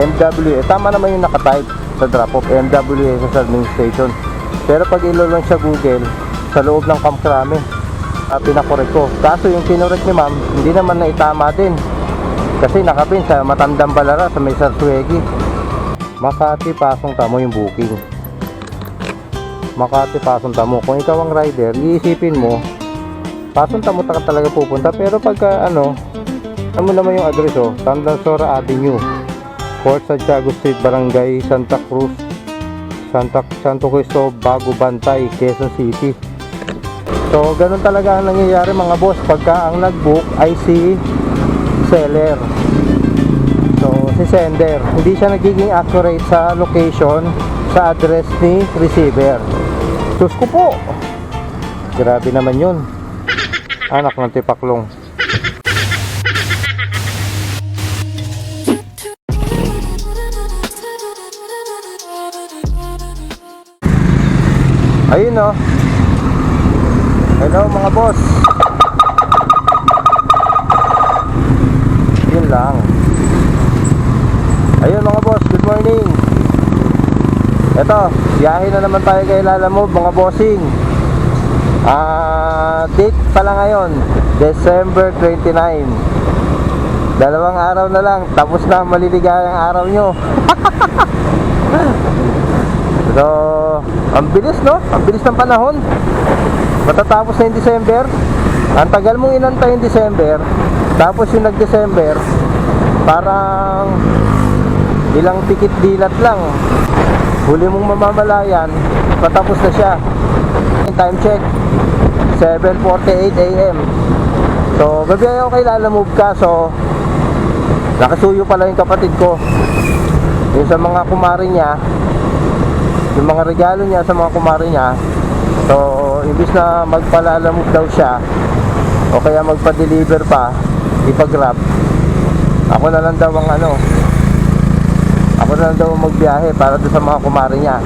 MWA, tama naman yung nakatype sa drop-off, MWA sa serving station. Pero pag ilo-launch sa Google, sa loob ng Camp Crame, pinakorek ko. Kaso yung kinorek ni ma'am, hindi naman naitama din. Kasi nakapin sa Matandang Balara, sa may Sarsuegi. Makati, Pasong Tamo yung booking. Makati, Pasong Tamo. Kung ikaw ang rider, iisipin mo, Pasong Tamo ka talaga pupunta. Pero pagka ano naman yung address, Tandansora Avenue, Fort Santiago Street, Barangay Santa Cruz, Santo Cristo, Bago Bantay, Quezon City. So ganun talaga ang nangyayari mga boss pagka ang nag-book ay si seller. So si sender, hindi siya nagiging accurate sa location, sa address ni receiver. Diyos ko po, grabe naman yun. Anak ng tipaklong. Ayun o. Hello mga boss. Yun lang. Ayun mga boss, good morning. Eto, biyahe na naman tayo kay Lalamove mga bossing. Date pala ngayon, December 29. Dalawang araw na lang, tapos na maliligayang araw nyo. So, ang bilis no? Ang bilis ng panahon. Matatapos na yung December. Ang tagal mong inantay yung December. Tapos yung nag-December, parang ilang tikit dilat lang. Huli mong mamamalayan, patapos na siya. Time check, 7:48 AM. So, gabi ako kay Lalamove ka. So, nakasuyo pala yung kapatid ko. Yung sa mga kumari niya, yung mga regalo niya sa mga kumari niya. So imbis na magpalalamove daw siya o kaya magpa-deliver pa, ipag-grab, ako na lang daw magbiyahe para doon sa mga kumari niya.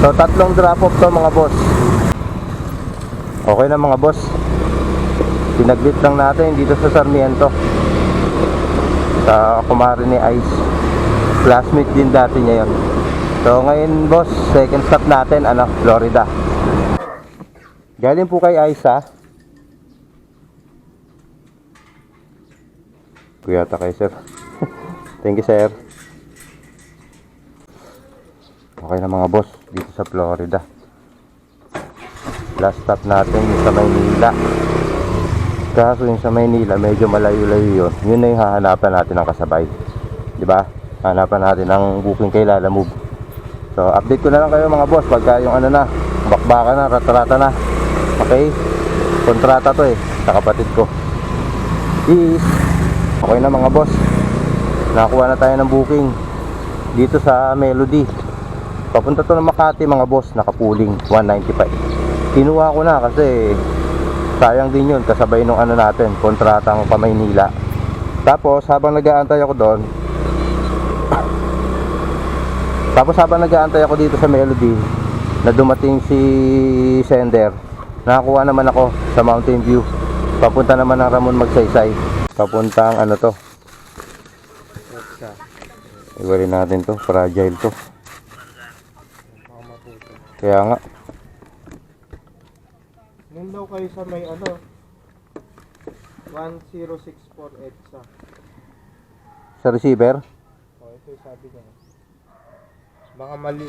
So 3 drop off to mga boss. Okay na mga boss, pinaglit lang natin dito sa Sarmiento sa kumari ni Ice. Classmate din dati niya yun. So ngayon boss, second stop natin, Florida. Galing po kay Aisa. Kuyata kay sir. Thank you sir. Okay na mga boss, dito sa Florida. Last stop natin yung sa Maynila. Kaso yung sa Maynila medyo malayo-layo yun. Yun na yung hahanapan natin ng kasabay, diba? Hanapan natin ng booking kay Lalamove. So update ko na lang kayo mga boss pagka yung bakbaka na, ratrata na. Okay, kontrata to sa kapatid ko. Okay na mga boss, nakakuha na tayo ng booking dito sa Melody. Papunta to ng Makati mga boss, nakapuling 195. Kinuha ko na kasi sayang din yun, kasabay nung natin, kontratang pa Maynila. Tapos habang nag-aantay ako doon, habang nag-aantay ako dito sa Melody, na dumating si sender, nakakuha naman ako sa Mountain View. Papunta naman ng Ramon Magsaysay. Papuntang iwalin natin to, fragile to. Kaya nga. Nung daw kayo sa may 1064 EDSA. Sa receiver? Ito yung sabi niya. Baka mali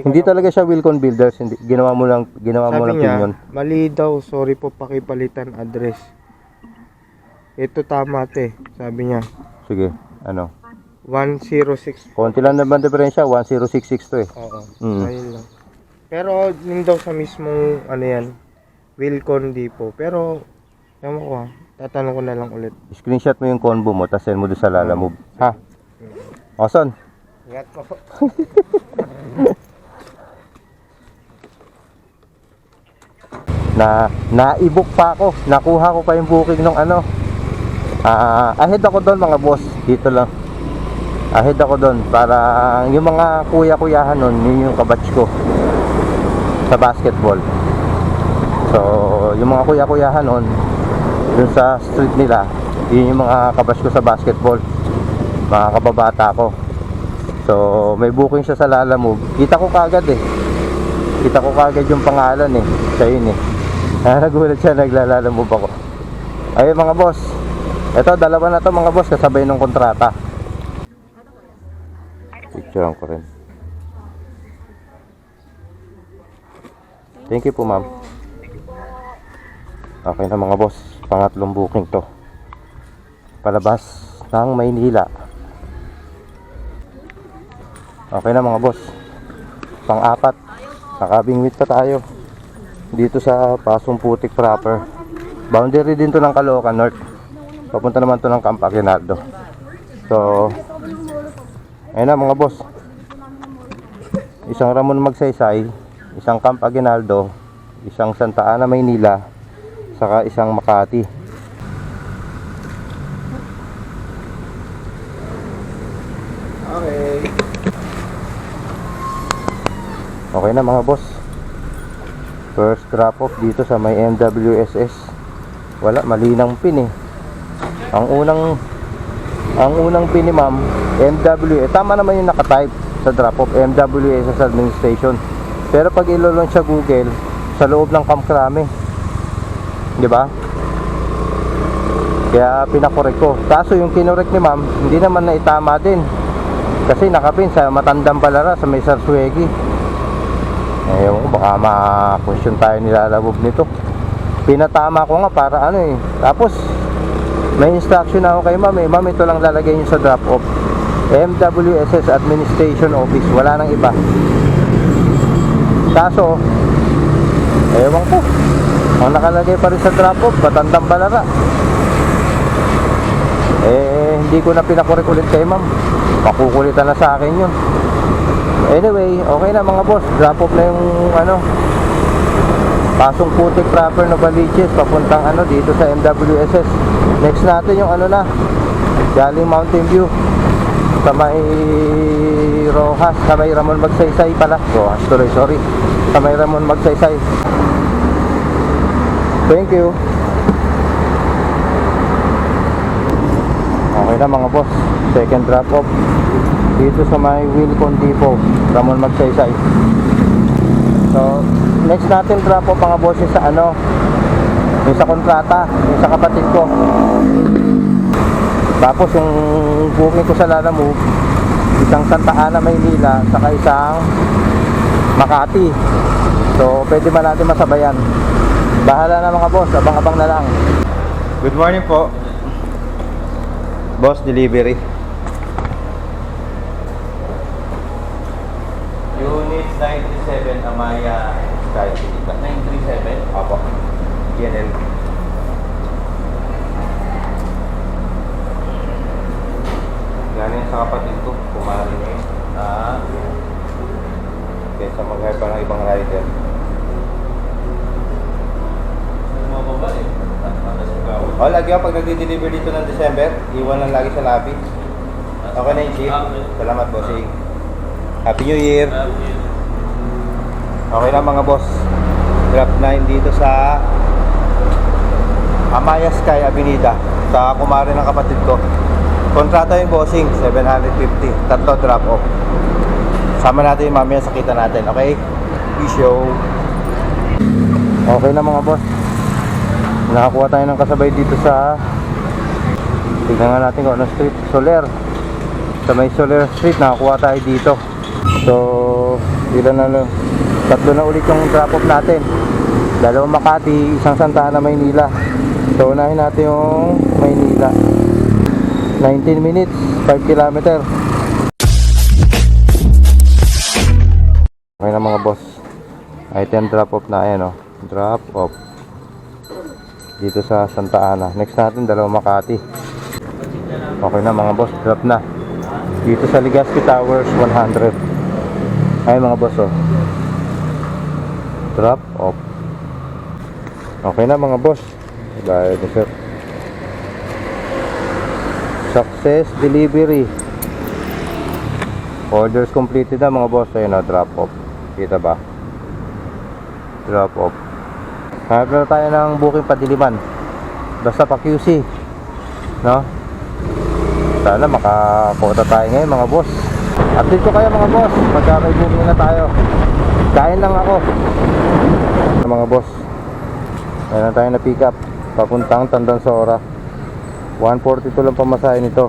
Hindi talaga siya Wilcon Builders, hindi ginawa mo lang pinyon. Mali daw, sorry po, pakipalitan address. Ito tama sabi niya. Sige, 106. konti lang naman diferensya, 1066 to Oo. Ayun lang. Pero yung daw sa mismong Wilcon Depot. Pero ewan ko tatanong ko na lang ulit. Screenshot mo yung combo mo, tapos send mo doon sa Lalamove. Ha? Oson. Ingat po. Na-i-book pa ako. Nakuha ko pa yung booking nung ahead ako doon mga boss. Dito lang. Ahead ako doon para yung mga kuya-kuyahan nun, yun yung kabatch ko sa basketball. So, yung mga kuya-kuyahan nun, dun sa street nila, yun yung mga kabatch ko sa basketball. Mga kababata ko. So may booking siya sa Lalamove. Kita ko kagad eh. Kita ko kagad yung pangalan eh. Siya yun eh. Nagulat siya, naglalamove ako. Ayun mga boss. Ito, dalawa na to mga boss, kasabay ng kontrata. Picturean ko rin. Thank you po ma'am. Okay na mga boss, pangatlong booking to. Palabas ng Maynila. Okay na mga boss. Pang-apat. Nakabingwit pa tayo. Dito sa Pasong Putik proper. Boundary din to ng Caloocan North. Papunta naman to ng Camp Aguinaldo. So, ayun na mga boss. Isang Ramon Magsaysay, isang Camp Aguinaldo, isang Santa Ana Maynila, saka isang Makati. Okay. Okay na mga boss. First drop off dito sa may MWSS. Wala, malinang pin eh. Ang unang pin ni ma'am, MW, tama naman yung nakatype sa drop off, MWSS Administration. Pero pag ilo-launch sa Google, sa loob ng Camp Crame, di ba? Kaya pinakorek ko. Kaso yung kinorek ni ma'am, hindi naman naitama din. Kasi nakapin sa Matandang Balara, sa may Sarsuegi. Ewan ko, baka ma-question tayo nilalabog nito. Pinatama ko nga para ano eh. Tapos may instruction ako kay ma'am eh. Ma'am, ito lang lalagay nyo sa drop off, MWSS Administration Office, wala nang iba. Kaso ewan ko, ang nakalagay pa rin sa drop off, Batandang Balara. Hindi ko na pinakorek ulit kay ma'am. Makukulitan na sa akin yun. Anyway, okay na mga boss. Drop off na yung Pasong Putik proper na Baliches, papuntang dito sa MWSS. Next natin yung Galing Mountain View sa may Rojas, sa may Ramon Magsaysay pala. Rojas tuloy, sorry. Sa may Ramon Magsaysay. Thank you. Okay na mga boss. Second drop off dito sa may Wilcon Depot, Ramon Magsaysay. So, next natin drop off mga boss yung sa yung sa kontrata, yung sa kapatid ko. Tapos yung booking ko sa Lalamove, isang Santa Ana Maynila, saka isang Makati. So, pwede ba natin masabayan? Bahala na mga boss, abang-abang na lang. Good morning po. Boss delivery. Unit 97 Amaya Sky City. 937? Opo. PNL. Galing sa kapatid ko, kumari niya kaysa mag-hire pa ng ibang rider. Lagi ako pag nagdi-deliver dito ng December, iwan lang lagi sa lobby. Okay na yung chief. Salamat bossing. Happy New Year. Okay na mga boss. Drop 9 dito sa Amaya Sky Avenida, sa kumari ng kapatid ko. Kontrata yung bossing, 750. Tatlo drop off. Sama natin yung mamaya, sakita natin. Okay? Show. Okay na mga boss. Nakakuha tayo ng kasabay dito sa, tignan nga natin kung ano street, Soler. Sa may Soler Street, nakakuha tayo dito. So, ilan na, tatlo na ulit yung drop off natin. Dalawang Makati, isang Santa Ana Maynila. So, unahin natin yung Maynila. 19 minutes, 5 kilometer. Okay na mga boss. Item drop off na, ayan o. Drop off dito sa Santa Ana. Next natin, dalawang Makati. Okay na mga boss, drop na dito sa Legazpi Towers 100. Ay mga boss oh. Drop off. Okay na mga boss. Dahil sir, success delivery. Orders completed na mga boss. Ayun o, drop off. Kita ba? Drop off. Hanap na tayo ng booking padiliman. Basta pa QC, no? Sana makakota tayo ngayon mga boss. Update ko kayo mga boss pagka may booking na tayo. Kain lang ako mga boss. Meron tayo na pick up papuntang Tandansora. 142 lang pamasahe nito.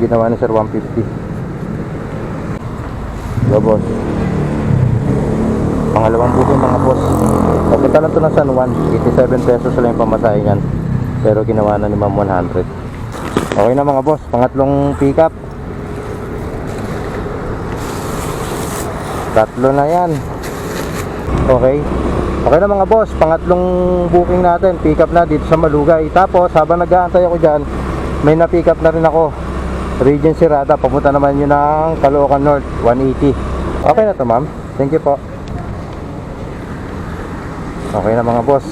Ginawa ni sir 150. So boss, pangalawang booking mga boss. Papunta lang to ng San Juan. 87 pesos lang yung pamasahe niyan, pero ginawa na ni ma'am 100. Okay na mga boss, pangatlong pick up. Tatlo na yan. Okay. Okay na mga boss, pangatlong booking natin, pick up na dito sa Malugay. Tapos habang nag-aantay ako dyan, may na-pick up na rin ako, Region Sirada, papunta naman yun ng Caloocan North, 180. Okay na to ma'am, thank you po. Okay na mga boss,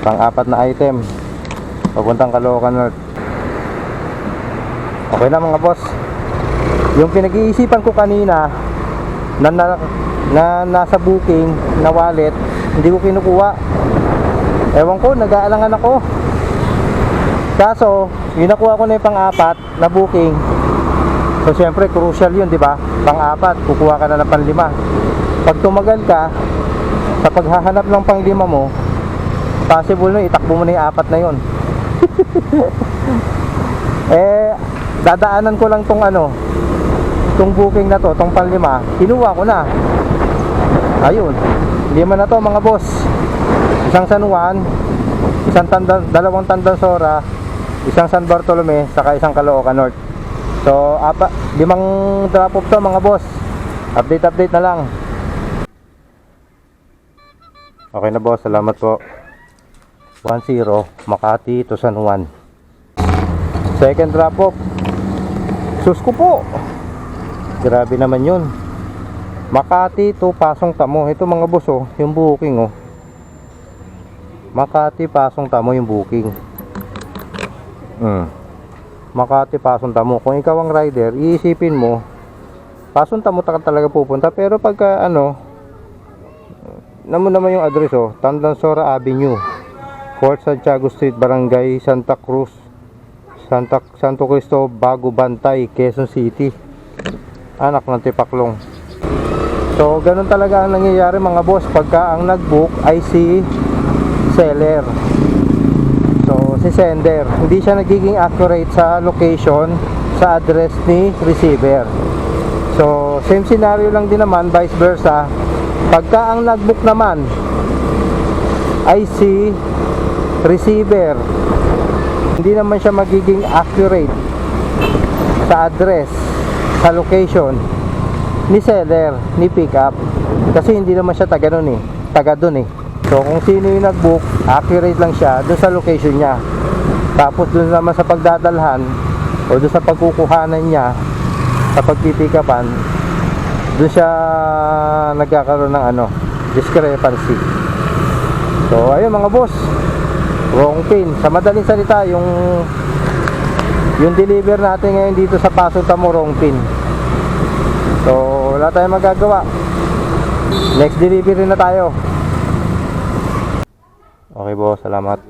pang-apat na item, papuntang Caloocan North. Okay na mga boss. Yung pinag-iisipan ko kanina na nasa booking na wallet, hindi ko kinukuha. Ewan ko, nag-aalangan ako. Kaso, yung nakuha ko na yung pang-apat na booking. So, syempre, crucial yun, di ba? Pang-apat, kukuha ka na ng pang-lima. Pag tumagal ka, sa paghahanap ng pang-lima mo, possible na itakbo mo na yung apat na yun. Dadaanan ko lang tong tong booking na to, tong pang-lima, kinuha ko na. Ayun, lima na to mga boss. Isang San Juan, dalawang Tandansora, isang San Bartolome, saka isang Caloocan North. So, limang drop off to mga boss. Update na lang. Okay na boss, salamat po. 10 Makati to San Juan. Second drop off. Sus ko po, grabe naman yun. Makati to Pasong Tamo. Ito mga boss yung booking Makati Pasong Tamo yung booking. Makati Pasong Tamo. Kung ikaw ang rider, iisipin mo Pasong Tamo talaga pupunta. Pero pagka naman yung address Tandansora Avenue, Fort Santiago Street, Barangay Santa Cruz, Santo Cristo, Bago Bantay, Quezon City. Anak ng Tipaklong. So, ganun talaga ang nangyayari mga boss pagka ang nag-book ay si seller. So, si sender, hindi siya nagiging accurate sa location, sa address ni receiver. So, same scenario lang din naman, vice versa. Pagka ang nag-book naman ay si receiver, hindi naman siya magiging accurate sa address, sa location ni seller, ni pick up, kasi hindi naman siya taga dun. So kung sino yung nag-book, accurate lang siya dun sa location niya. Tapos dun naman sa pagdadalhan o dun sa pagkukuhanan niya, sa pagpipick upan, dun siya nagkakaroon ng discrepancy. So ayun mga boss, wrong pin. Sa madaling salita, yung deliver natin ngayon dito sa Pasong Tamo, wrong pin. So wala tayong magagawa. Next delivery na tayo. Okay boss, salamat.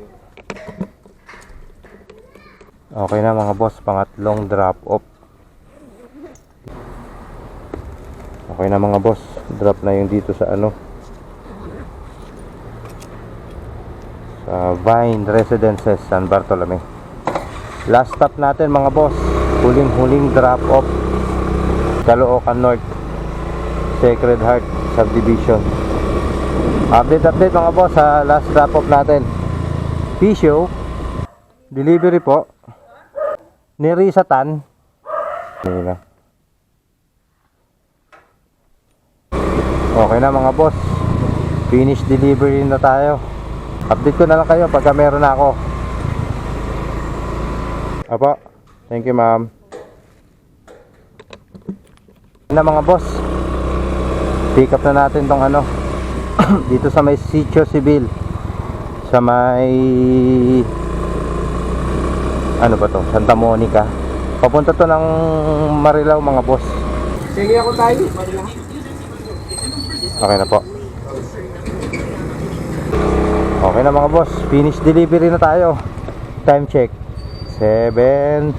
Okay na mga boss, pangatlong drop off. Okay na mga boss, drop na yung dito sa sa Vine Residences, San Bartolome. Last stop natin mga boss, huling drop off, Caloocan North, Sacred Heart Subdivision. Update mga boss sa last drop off natin. Pisyo delivery po ni Risa Tan. Okay na mga boss, finish delivery na tayo. Update ko na lang kayo pagka meron na ako. Apo, thank you ma'am. Na mga boss, pick up na natin tong dito sa may Sitio Civil, sa may Santa Monica. Papunta to ng Marilao mga boss. Sige ako tayo. Okay na po. Okay na mga boss, finish delivery na tayo. Time check 7:30.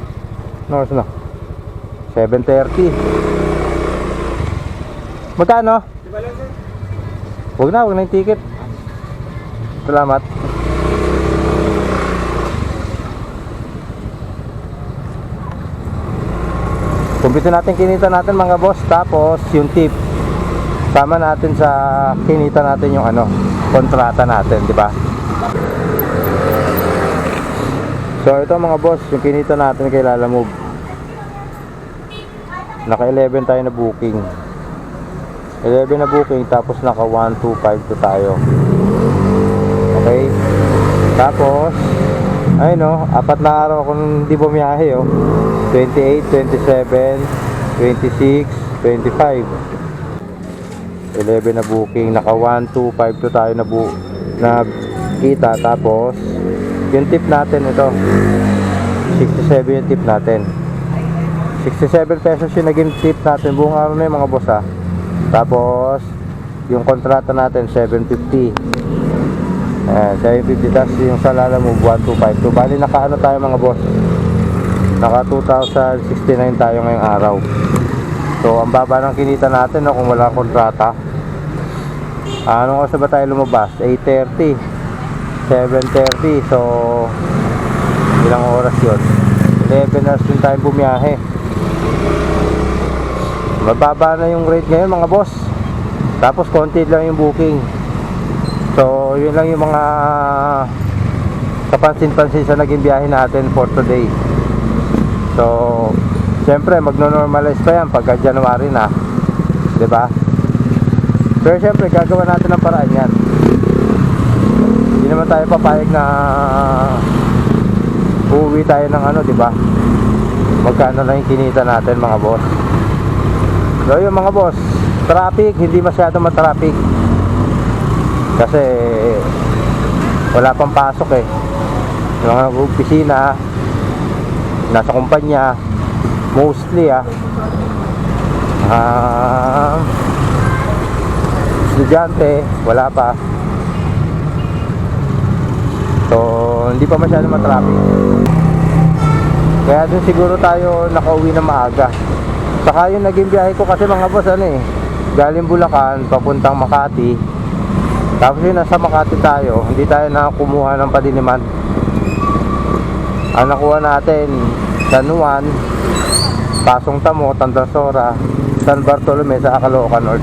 Magkano? Huwag na yung ticket. Salamat. Kumpito natin kinita natin mga boss. Tapos yung tip sama natin sa kinita natin yung ano, kontrata natin, di ba? So ito mga boss, yung kinita natin kay Lalamove. Naka 11 tayo na booking. 11 na booking, tapos naka 1252 tayo. Okay. Tapos ayun no, 4 na araw akong hindi bumiyahe oh. 28, 27, 26, 25. 11 na booking, naka 1252 tayo na kita. Tapos yung tip natin ito 67 yung tip natin. 67 pesos yung naging tip natin buong araw na yung mga boss ha. Tapos yung kontrata natin 750. 750, tas yung sa Lalamove 1252. Bali naka ano tayo mga boss, naka 2,069 tayo ngayong araw. So ang baba ng kinita natin no, kung wala kontrata. Anong oras ba tayo lumabas? 8:30, 7:30. So ilang oras yun? 11 hours din tayo bumiyahe. Mababa na yung rate ngayon mga boss. Tapos konti lang yung booking. So yun lang yung mga kapansin-pansin sa naging biyahe natin for today. So siyempre magno-normalize pa yan pagka January na, 'di ba? Pero siyempre gagawa natin ng paraan yan. Hindi naman tayo papayag na uuwi tayo ng ano, 'di ba? Magkano lang yung kinita natin mga boss. So yung mga boss, traffic, hindi masyado matraffic. Kasi wala pang pasok eh. Yung mga opisina, nasa kumpanya, mostly estudyante, wala pa. So hindi pa masyado matraffic. Kaya dun siguro tayo nakauwi na maaga. Saka yung naging biyahe ko kasi mga boss galing Bulacan papuntang Makati. Tapos yun nasa Makati tayo, hindi tayo nakakumuha ng Padiliman. Ang nakuha natin San Juan, Pasong Tamo, Tandansora, San Bartolome sa Caloocan North.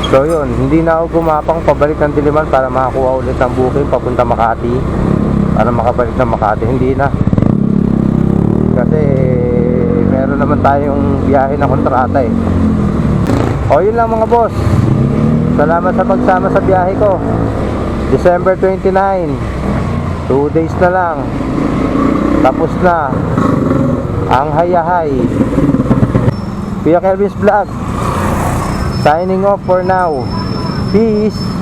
So yun, hindi na ako gumapang pabalik ng Diliman para makakuha ulit ng booking papunta Makati, para makabalik ng Makati. Hindi na, kasi meron naman tayong biyahe na kontrata eh. O yun lang mga boss, salamat sa pagsama sa biyahe ko. December 29, 2 days na lang, tapos na ang hayahay. Kuya Kelvin's Vlog signing off for now. Peace.